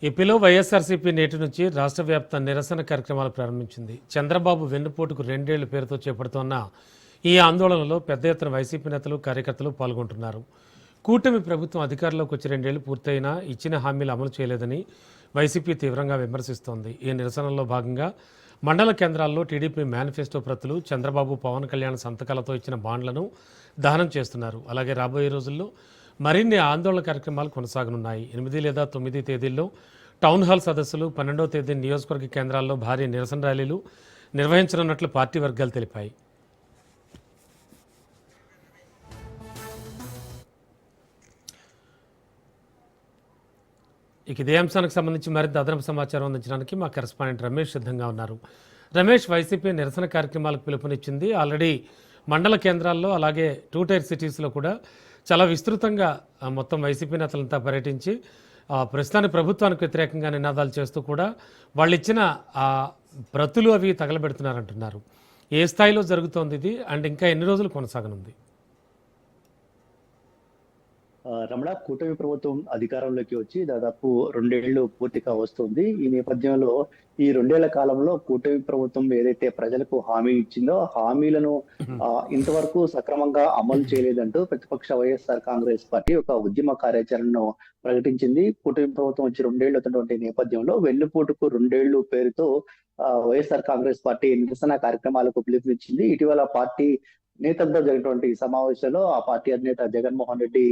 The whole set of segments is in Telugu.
ఏపీలో వైఎస్ఆర్సీపీ నేటి నుంచి రాష్ట్ర వ్యాప్త నిరసన కార్యక్రమాలు ప్రారంభించింది. చంద్రబాబు వెన్నుపోటుకు 2 ఏళ్ల పేరుతో చేపడుతున్న ఈ ఆందోళనలో పెద్ద ఎత్తున వైసీపీ నేతలు, కార్యకర్తలు పాల్గొంటున్నారు. కూటమి ప్రభుత్వం అధికారంలోకి వచ్చి 2 ఏళ్లు పూర్తయినా ఇచ్చిన హామీలు అమలు చేయలేదని వైసీపీ తీవ్రంగా విమర్శిస్తోంది. ఈ నిరసనలో భాగంగా మండల కేంద్రాల్లో టీడీపీ మేనిఫెస్టో ప్రతులు, చంద్రబాబు, పవన్ కళ్యాణ్ సంతకాలతో ఇచ్చిన బాండ్లను దహనం చేస్తున్నారు. అలాగే రాబోయే రోజుల్లో మరిన్ని ఆందోళన కార్యక్రమాలు కొనసాగనున్నాయి. 8 లేదా 9 తేదీల్లో టౌన్ హాల్ సదస్సులు, 12వ తేదీ నియోజకవర్గ కేంద్రాల్లో భారీ నిరసన ర్యాలీలు నిర్వహించనున్నట్లు పార్టీ వర్గాలు తెలిపాయి. ఇక ఇదే అంశానికి సంబంధించి మరింత అదనపు సమాచారం అందించడానికి మా కరెస్పాండెంట్ రమేష్ సిద్ధంగా ఉన్నారు. రమేష్, వైసీపీ నిరసన కార్యక్రమాలకు పిలుపునిచ్చింది. ఆల్రెడీ మండల కేంద్రాల్లో అలాగే 2 టైర్ సిటీస్లో కూడా చాలా విస్తృతంగా మొత్తం వైసీపీ నేతలంతా పర్యటించి ప్రస్తుతానికి ప్రభుత్వానికి వ్యతిరేకంగా నినాదాలు చేస్తూ కూడా వాళ్ళు ఇచ్చిన ప్రతులు అవి తగలబెడుతున్నారంటున్నారు. ఏ స్థాయిలో జరుగుతోంది ఇది, అండ్ ఇంకా ఎన్ని రోజులు కొనసాగనుంది? రమణ, కూటమి ప్రభుత్వం అధికారంలోకి వచ్చి దాదాపు 2 ఏళ్లు పూర్తిగా వస్తుంది. ఈ నేపథ్యంలో ఈ 2 ఏళ్ల కాలంలో కూటమి ప్రభుత్వం ఏదైతే ప్రజలకు హామీ ఇచ్చిందో హామీలను ఇంతవరకు సక్రమంగా అమలు చేయలేదంటూ ప్రతిపక్ష వైఎస్ఆర్ కాంగ్రెస్ పార్టీ ఒక ఉద్యమ కార్యాచరణను ప్రకటించింది. కూటమి ప్రభుత్వం వచ్చి 2 ఏళ్లు అవుతున్నటువంటి నేపథ్యంలో వెన్నుపోటుకు 2 ఏళ్లు పేరుతో వైఎస్ఆర్ కాంగ్రెస్ పార్టీ నిరసన కార్యక్రమాలకు పిలుపునిచ్చింది. ఇటీవల పార్టీ నేతలతో జరిగినటువంటి సమావేశంలో ఆ పార్టీ అధినేత జగన్మోహన్ రెడ్డి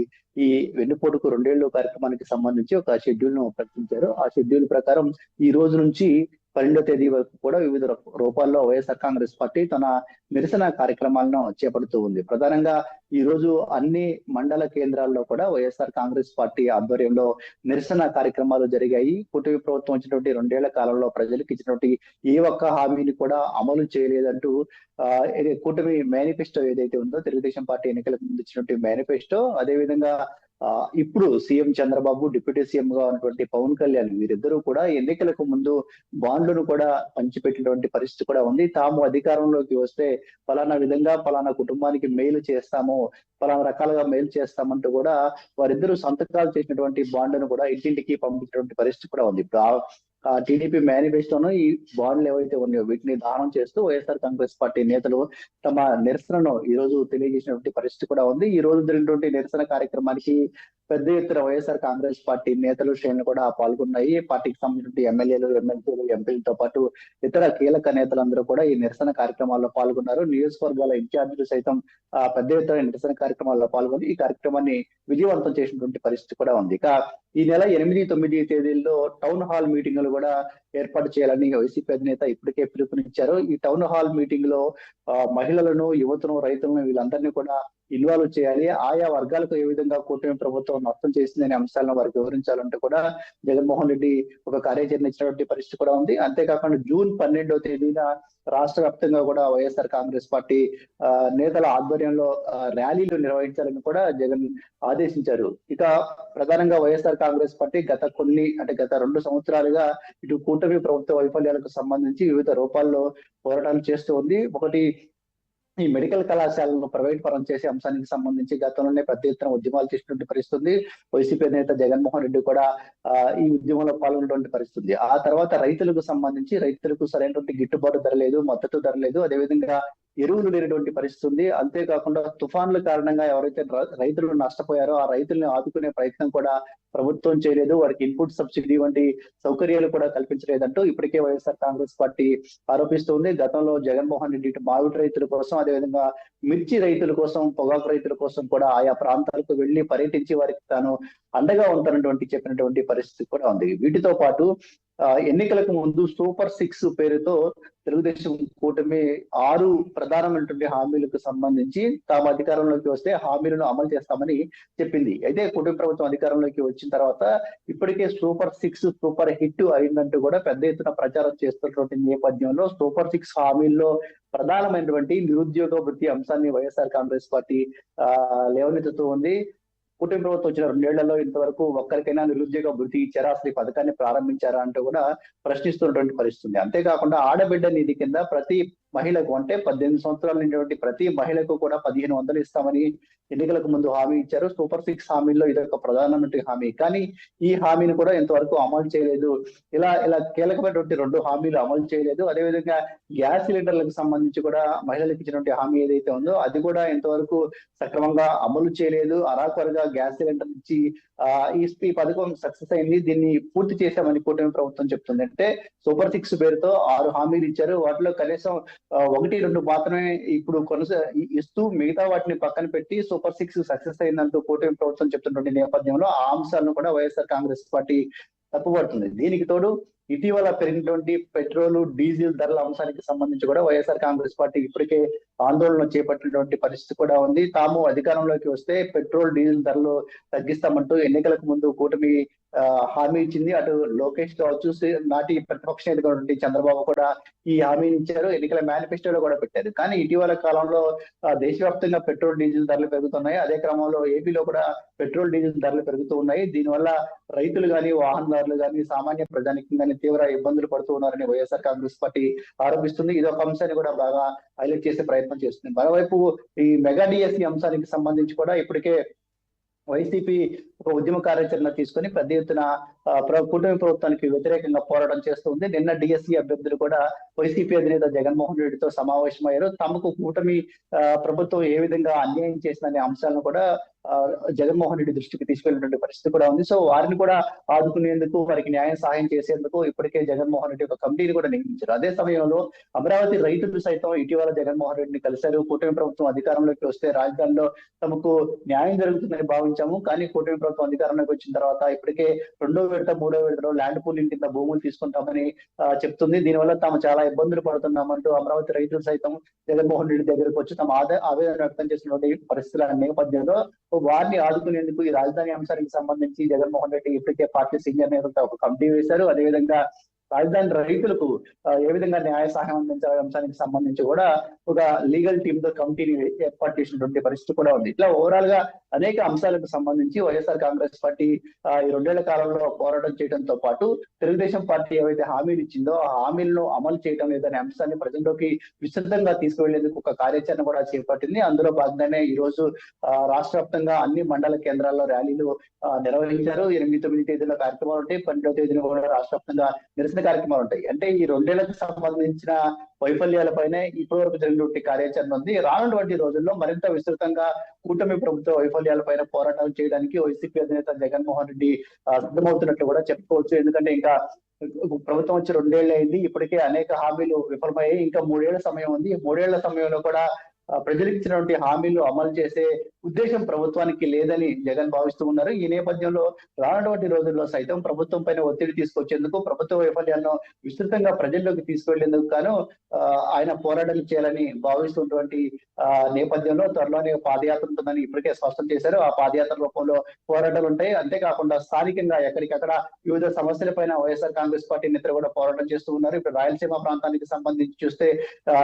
ఈ వెన్నుపోటుకు 2 ఏళ్లు కార్యక్రమానికి సంబంధించి ఒక షెడ్యూల్ ను ప్రకటించారు. ఆ షెడ్యూల్ ప్రకారం ఈ రోజు నుంచి 12వ తేదీ వరకు కూడా వివిధ రూపాల్లో వైఎస్ఆర్ కాంగ్రెస్ పార్టీ తన నిరసన కార్యక్రమాలను చేపడుతూ ఉంది. ప్రధానంగా ఈ రోజు అన్ని మండల కేంద్రాల్లో కూడా వైఎస్ఆర్ కాంగ్రెస్ పార్టీ ఆధ్వర్యంలో నిరసన కార్యక్రమాలు జరిగాయి. కూటమి ప్రభుత్వం వచ్చినటువంటి 2 ఏళ్ల కాలంలో ప్రజలకు ఇచ్చినటువంటి ఏ ఒక్క హామీని కూడా అమలు చేయలేదంటూ కూటమి మేనిఫెస్టో ఏదైతే ఉందో, తెలుగుదేశం పార్టీ ఎన్నికలకు ముందు ఇచ్చినటువంటి మేనిఫెస్టో, అదేవిధంగా ఇప్పుడు సీఎం చంద్రబాబు, డిప్యూటీ సీఎం గా ఉన్నటువంటి పవన్ కళ్యాణ్ వీరిద్దరూ కూడా ఎన్నికలకు ముందు బాండ్లను కూడా పంచిపెట్టినటువంటి పరిస్థితి కూడా ఉంది. తాము అధికారంలోకి వస్తే ఫలానా విధంగా ఫలానా కుటుంబానికి మేలు చేస్తాము, ఫలానా రకాలుగా మేలు చేస్తామంటూ కూడా వారిద్దరూ సంతకాలు చేసినటువంటి బాండ్లను కూడా ఇంటింటికి పంపించినటువంటి పరిస్థితి కూడా ఉంది. ఇప్పుడు టీడీపీ మేనిఫెస్టోను ఈ బాండ్లు ఏవైతే ఉన్నాయో వీటిని దానం చేస్తూ వైఎస్ఆర్ కాంగ్రెస్ పార్టీ నేతలు తమ నిరసనను ఈ రోజు తెలియజేసినటువంటి పరిస్థితి కూడా ఉంది. ఈ రోజు జరిగినటువంటి నిరసన కార్యక్రమానికి పెద్ద ఎత్తున వైఎస్ఆర్ కాంగ్రెస్ పార్టీ నేతలు, శ్రేణులు కూడా పాల్గొన్నాయి. పార్టీకి సంబంధించిన ఎమ్మెల్యేలు, ఎమ్మెల్సీలు, ఎంపీలతో పాటు ఇతర కీలక నేతలందరూ కూడా ఈ నిరసన కార్యక్రమాల్లో పాల్గొన్నారు. నియోజకవర్గాల ఇన్ఛార్జీలు సైతం పెద్ద ఎత్తున నిరసన కార్యక్రమాల్లో పాల్గొని ఈ కార్యక్రమాన్ని విజయవంతం చేసినటువంటి పరిస్థితి కూడా ఉంది. ఇక ఈ నెల 8, 9 తేదీల్లో టౌన్ హాల్ మీటింగులు కూడా ఏర్పాటు చేయాలని వైసీపీ అధినేత ఇప్పటికే పిలుపునిచ్చారు. ఈ టౌన్ హాల్ మీటింగ్ లో మహిళలను, యువతను, రైతులను వీళ్ళందరినీ కూడా ఇన్వాల్వ్ చేయాలి. ఆయా వర్గాలకు ఏ విధంగా కూటమి ప్రభుత్వం నష్టం చేసిందనే అంశాలను వారికి వివరించాలంటే కూడా జగన్మోహన్ రెడ్డి ఒక కార్యాచరణ ఇచ్చినటువంటి పరిస్థితి కూడా ఉంది. అంతేకాకుండా జూన్ 12వ తేదీన రాష్ట్ర వ్యాప్తంగా కూడా వైఎస్ఆర్ కాంగ్రెస్ పార్టీ నేతల ఆధ్వర్యంలో ర్యాలీలు నిర్వహించాలని కూడా జగన్ ఆదేశించారు. ఇక ప్రధానంగా వైఎస్ఆర్ కాంగ్రెస్ పార్టీ గత 2 సంవత్సరాలుగా ఇటు కూటమి ప్రభుత్వ వైఫల్యాలకు సంబంధించి వివిధ రూపాల్లో పోరాటాలు చేస్తూ ఉంది. ఒకటి, ఈ మెడికల్ కళాశాలను ప్రైవేట్ పరం చేసే అంశానికి సంబంధించి గతంలోనే పెద్ద ఎత్తున ఉద్యమాలు చేసినటువంటి పరిస్థితి. వైసీపీ నేత జగన్మోహన్ రెడ్డి కూడా ఈ ఉద్యమంలో పాల్గొన్నటువంటి పరిస్థితి. ఆ తర్వాత రైతులకు సంబంధించి రైతులకు సరైనటువంటి గిట్టుబాటు ధర లేదు, మద్దతు ధర లేదు, అదేవిధంగా ఎరువులు లేనటువంటి పరిస్థితి ఉంది. అంతేకాకుండా తుఫాన్ల కారణంగా ఎవరైతే రైతులు నష్టపోయారో ఆ రైతుల్ని ఆదుకునే ప్రయత్నం కూడా ప్రభుత్వం చేయలేదు. వారికి ఇన్పుట్ సబ్సిడీ వంటి సౌకర్యాలు కూడా కల్పించలేదంటూ ఇప్పటికే వైఎస్ఆర్ కాంగ్రెస్ పార్టీ ఆరోపిస్తుంది. గతంలో జగన్మోహన్ రెడ్డి ఇటు మామిడి రైతుల కోసం, అదేవిధంగా మిర్చి రైతుల కోసం, పొగాకు రైతుల కోసం కూడా ఆయా ప్రాంతాలకు వెళ్లి పర్యటించి వారికి తాను అండగా ఉంటానటువంటి చెప్పినటువంటి పరిస్థితి కూడా ఉంది. వీటితో పాటు ఎన్నికలకు ముందు సూపర్ 6 పేరుతో తెలుగుదేశం కూటమి 6 ప్రధానమైనటువంటి హామీలకు సంబంధించి తాము అధికారంలోకి వస్తే హామీలను అమలు చేస్తామని చెప్పింది. అయితే కూటమి ప్రభుత్వం అధికారంలోకి వచ్చిన తర్వాత ఇప్పటికే సూపర్ 6 సూపర్ హిట్ అయిందంటూ కూడా పెద్ద ఎత్తున ప్రచారం చేస్తున్నటువంటి నేపథ్యంలో సూపర్ 6 హామీల్లో ప్రధానమైనటువంటి నిరుద్యోగ వృత్తి అంశాన్ని వైఎస్ఆర్ కాంగ్రెస్ పార్టీ లేవనెత్తుతూ ఉంది. కూటమి ప్రభుత్వం వచ్చిన 2 ఏళ్లలో ఇంతవరకు ఒక్కరికైనా నిరుద్యోగ భృతి ఇచ్చారా, అసలు ఈ పథకాన్ని ప్రారంభించారా అంటూ కూడా ప్రశ్నిస్తున్నటువంటి పరిస్థితి. అంతేకాకుండా ఆడబిడ్డ నిధి కింద ప్రతి మహిళకు అంటే 18 సంవత్సరాల నిండినటువంటి ప్రతి మహిళకు కూడా 1500 ఇస్తామని ఎన్నికలకు ముందు హామీ ఇచ్చారు. సూపర్ 6 హామీల్లో ఇది ఒక ప్రధానమైన హామీ. కానీ ఈ హామీని కూడా ఇంతవరకు అమలు చేయలేదు. ఇలా కీలకమైనటువంటి 2 హామీలు అమలు చేయలేదు. అదేవిధంగా గ్యాస్ సిలిండర్లకు సంబంధించి కూడా మహిళలకు ఇచ్చినటువంటి హామీ ఏదైతే ఉందో అది కూడా ఇంతవరకు సక్రమంగా అమలు చేయలేదు. అరాకొరగా గ్యాస్ సిలిండర్ ఇచ్చి ఈ పథకం సక్సెస్ అయింది, దీన్ని పూర్తి చేశామని కూటమి ప్రభుత్వం చెప్తుంది. అంటే సూపర్ 6 పేరుతో 6 హామీలు ఇచ్చారు. వాటిలో కనీసం 1-2 మాత్రమే ఇప్పుడు ఇస్తూ మిగతా వాటిని పక్కన పెట్టి సూపర్ 6 సక్సెస్ అయిందంటూ కూటమి ప్రభుత్వం చెప్తున్నటువంటి నేపథ్యంలో ఆ అంశాలను కూడా వైఎస్ఆర్ కాంగ్రెస్ పార్టీ తప్పుపడుతుంది. దీనికి తోడు ఇటీవల పెరిగినటువంటి పెట్రోల్ డీజిల్ ధరల అంశానికి సంబంధించి కూడా వైఎస్ఆర్ కాంగ్రెస్ పార్టీ ఇప్పటికే ఆందోళన చేపట్టినటువంటి పరిస్థితి కూడా ఉంది. తాము అధికారంలోకి వస్తే పెట్రోల్ డీజిల్ ధరలు తగ్గిస్తామంటూ ఎన్నికలకు ముందు కూటమి హామీ ఇచ్చింది. అటు లోకేష్ కావచ్చు, నాటి ప్రతిపక్ష నేతటువంటి చంద్రబాబు కూడా ఈ హామీని ఇచ్చారు. ఎన్నికల మేనిఫెస్టోలో కూడా పెట్టారు. కానీ ఇటీవల కాలంలో దేశవ్యాప్తంగా పెట్రోల్ డీజిల్ ధరలు పెరుగుతున్నాయి. అదే క్రమంలో ఏపీలో కూడా పెట్రోల్ డీజిల్ ధరలు పెరుగుతూ ఉన్నాయి. దీనివల్ల రైతులు కానీ, వాహనదారులు కానీ, సామాన్య ప్రజానికం కానీ తీవ్ర ఇబ్బందులు పడుతూ ఉన్నారని వైఎస్ఆర్ కాంగ్రెస్ పార్టీ ఆరోపిస్తుంది. ఇది ఒక అంశాన్ని కూడా బాగా హైలైట్ చేసే ప్రయత్నం చేస్తుంది. మరోవైపు ఈ మెగా డిఎస్సి అంశానికి సంబంధించి కూడా ఇప్పటికే వైసీపీ ఒక ఉద్యమ కార్యాచరణ తీసుకొని పెద్ద ఎత్తున కూటమి ప్రభుత్వానికి వ్యతిరేకంగా పోరాటం చేస్తుంది. నిన్న డిఎస్సి అభ్యర్థులు కూడా వైసీపీ అధినేత జగన్మోహన్ రెడ్డితో సమావేశమయ్యారు. తమకు కూటమి ప్రభుత్వం ఏ విధంగా అన్యాయం చేసిందనే అంశాలను కూడా జగన్మోహన్ రెడ్డి దృష్టికి తీసుకెళ్లినటువంటి పరిస్థితి కూడా ఉంది. సో వారిని కూడా ఆదుకునేందుకు, వారికి న్యాయం సహాయం చేసేందుకు ఇప్పటికే జగన్మోహన్ రెడ్డి ఒక కమిటీని కూడా నియమించారు. అదే సమయంలో అమరావతి రైతులు సైతం ఇటీవల జగన్మోహన్ రెడ్డిని కలిశారు. కూటమి ప్రభుత్వం అధికారంలోకి వస్తే రాజధానిలో తమకు న్యాయం జరుగుతుందని భావించాము, కానీ కూటమి ప్రభుత్వం అధికారంలోకి వచ్చిన తర్వాత ఇప్పటికే 2వ విడత 3వ విడతలో ల్యాండ్ పూలింగ్ కింద భూములు తీసుకుంటామని చెప్తుంది. దీనివల్ల తాము చాలా ఇబ్బందులు పడుతున్నామంటూ అమరావతి రైతులు సైతం జగన్మోహన్ రెడ్డి దగ్గరకు వచ్చి తమ ఆవేదన వ్యక్తం చేసినటువంటి పరిస్థితుల నేపథ్యంలో వారిని ఆదుకునేందుకు ఈ రాజధాని అంశానికి సంబంధించి జగన్మోహన్ రెడ్డి ఇప్పటికే పార్టీ సీనియర్ నేతలతో ఒక కమిటీ వేశారు. అదేవిధంగా రాజధాని రైతులకు ఏ విధంగా న్యాయ సహాయం అందించాలనే అంశానికి సంబంధించి కూడా ఒక లీగల్ టీమ్ తో కమిటీని ఏర్పాటు చేసినటువంటి పరిస్థితి కూడా ఉంది. ఇట్లా ఓవరాల్ గా అనేక అంశాలకు సంబంధించి వైఎస్ఆర్ కాంగ్రెస్ పార్టీ ఈ 2 ఏళ్ల కాలంలో పోరాటం చేయడంతో పాటు తెలుగుదేశం పార్టీ ఏవైతే హామీలు ఇచ్చిందో ఆ హామీలను అమలు చేయడం లేదనే అంశాన్ని ప్రజల్లోకి విస్తృతంగా తీసుకువెళ్లేందుకు ఒక కార్యాచరణ కూడా చేపట్టింది. అందులో భాగంగానే ఈ రోజు రాష్ట్ర వ్యాప్తంగా అన్ని మండల కేంద్రాల్లో ర్యాలీలు నిర్వహించారు. 8-9 తేదీల కార్యక్రమాలు ఉంటాయి. 12వ తేదీన కూడా రాష్ట్ర వ్యాప్తంగా నిరసన కార్యక్రమాలు ఉంటాయి. అంటే ఈ 2 ఏళ్లకు సంబంధించిన వైఫల్యాలపైనే ఇప్పటి వరకు జరిగినటువంటి కార్యాచరణ ఉంది. రానున్నటువంటి రోజుల్లో మరింత విస్తృతంగా కూటమి ప్రభుత్వ వైఫల్యాలపైన పోరాటాలు చేయడానికి వైసీపీ అధినేత జగన్మోహన్ రెడ్డి సిద్ధమవుతున్నట్లు కూడా చెప్పుకోవచ్చు. ఎందుకంటే ఇంకా ప్రభుత్వం వచ్చి 2 ఏళ్ళు అయింది. ఇప్పటికే అనేక హామీలు విఫలమయ్యాయి. ఇంకా 3 ఏళ్ల సమయం ఉంది. 3 ఏళ్ల సమయంలో కూడా ప్రజలకు ఇచ్చినటువంటి హామీలు అమలు చేసే ఉద్దేశం ప్రభుత్వానికి లేదని జగన్ భావిస్తూ ఉన్నారు. ఈ నేపథ్యంలో రానున్నటువంటి రోజుల్లో సైతం ప్రభుత్వం పైన ఒత్తిడి తీసుకొచ్చేందుకు, ప్రభుత్వ వైఫల్యాలను విస్తృతంగా ప్రజల్లోకి తీసుకెళ్లేందుకు గాను ఆయన పోరాటాలు చేయాలని భావిస్తున్నటువంటి నేపథ్యంలో త్వరలోనే పాదయాత్ర ఉంటుందని ఇప్పటికే స్పష్టం చేశారు. ఆ పాదయాత్ర రూపంలో పోరాటాలు ఉంటాయి. అంతేకాకుండా స్థానికంగా ఎక్కడికక్కడ వివిధ సమస్యలపైన వైఎస్ఆర్ కాంగ్రెస్ పార్టీ నేతలు కూడా పోరాటం చేస్తూ ఉన్నారు. ఇప్పుడు రాయలసీమ ప్రాంతానికి సంబంధించి చూస్తే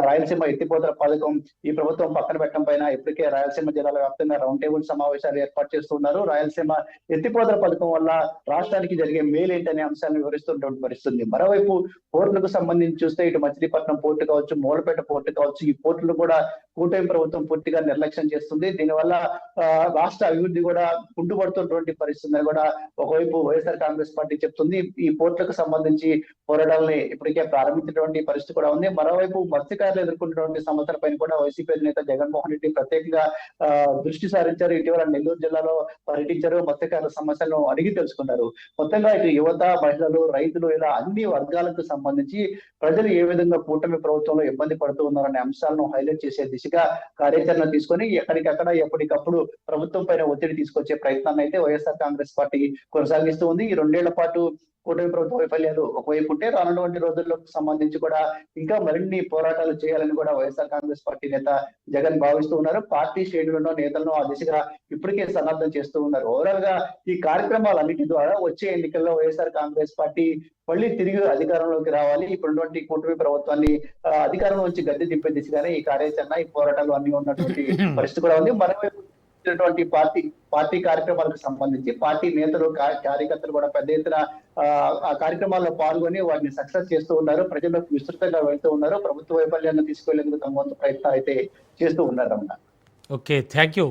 రాయలసీమ ఎత్తిపోతల పథకం ఈ ప్రభుత్వం పక్కన పెట్టడం పైన ఇప్పటికే రాయలసీమ జిల్లాల వ్యాప్తంగా రౌండ్ టేబుల్ సమావేశాలు ఏర్పాటు చేస్తున్నారు. రాయలసీమ ఎత్తిపోతల పథకం వల్ల రాష్ట్రానికి జరిగే మేలేంటనే అంశాన్ని వివరిస్తున్నటువంటి పరిస్థితుంది. మరోవైపు పోర్టులకు సంబంధించి చూస్తే ఇటు మచిలీపట్నం పోర్టు కావచ్చు, మూలపేట పోర్టు కావచ్చు, ఈ పోర్టులు కూడా కూటమి ప్రభుత్వం పూర్తిగా నిర్లక్ష్యం చేస్తుంది. దీనివల్ల రాష్ట్ర అభివృద్ధి కూడా కుంటుపడుతున్నటువంటి పరిస్థితిని కూడా ఒకవైపు వైఎస్ఆర్ కాంగ్రెస్ పార్టీ చెప్తుంది. ఈ పోర్టులకు సంబంధించి పోరాటాలని ఇప్పటికే ప్రారంభించినటువంటి పరిస్థితి కూడా ఉంది. మరోవైపు మత్స్యకారులు ఎదుర్కొన్నటువంటి సమస్యలపైన కూడా వైసీపీ అధినేత జగన్మోహన్ రెడ్డి ప్రత్యేకంగా దృష్టి సారించారు. ఇటీవల నెల్లూరు జిల్లాలో పర్యటించారు. మత్స్యకారుల సమస్యలను అడిగి తెలుసుకున్నారు. మొత్తంగా ఇటు యువత, మహిళలు, రైతులు ఇలా అన్ని వర్గాలకు సంబంధించి ప్రజలు ఏ విధంగా కూటమి ప్రభుత్వంలో ఇబ్బంది పడుతూ ఉన్నారనే అంశాలను హైలైట్ చేసే దిశగా కార్యాచరణ తీసుకొని ఎక్కడికక్కడ ఎప్పటికప్పుడు ప్రభుత్వం పైన ఒత్తిడి తీసుకొచ్చే ప్రయత్నాన్ని అయితే వైఎస్ఆర్ కాంగ్రెస్ పార్టీ కొనసాగిస్తూ ఉంది. ఈ 2 ఏళ్ల పాటు కూటమి ప్రభుత్వ వైఫల్యాలు ఒకవైపు ఉంటే రానున్నటువంటి రోజులకు సంబంధించి కూడా ఇంకా మరిన్ని పోరాటాలు చేయాలని కూడా వైఎస్ఆర్ కాంగ్రెస్ పార్టీ నేత జగన్ భావిస్తూ ఉన్నారు. పార్టీ శ్రేణులను, నేతలను ఆ దిశగా ఇప్పటికే సన్నద్ధం చేస్తూ ఉన్నారు. ఓవరాల్ గా ఈ కార్యక్రమాలన్నిటి ద్వారా వచ్చే ఎన్నికల్లో వైఎస్ఆర్ కాంగ్రెస్ పార్టీ మళ్ళీ తిరిగి అధికారంలోకి రావాలి, ఇప్పుడున్నటువంటి కూటమి ప్రభుత్వాన్ని అధికారం నుంచి గద్దె దింపే దిశగానే ఈ కార్యాచరణ, ఈ పోరాటాలు అన్ని ఉన్నటువంటి పరిస్థితి కూడా ఉంది. మరోవైపు సంబంధించినటువంటి పార్టీ కార్యక్రమాలకు సంబంధించి పార్టీ నేతలు కార్యకర్తలు కూడా పెద్ద ఎత్తున ఆ కార్యక్రమాల్లో పాల్గొని వాటిని సక్సెస్ చేస్తూ ఉన్నారు. ప్రజలకు విస్తృతంగా వెళ్తూ ఉన్నారు. ప్రభుత్వ వైఫల్యాన్ని తీసుకెళ్లేందుకు తమ వంతు ప్రయత్నాలు అయితే చేస్తూ ఉన్నారు. Okay, thank you.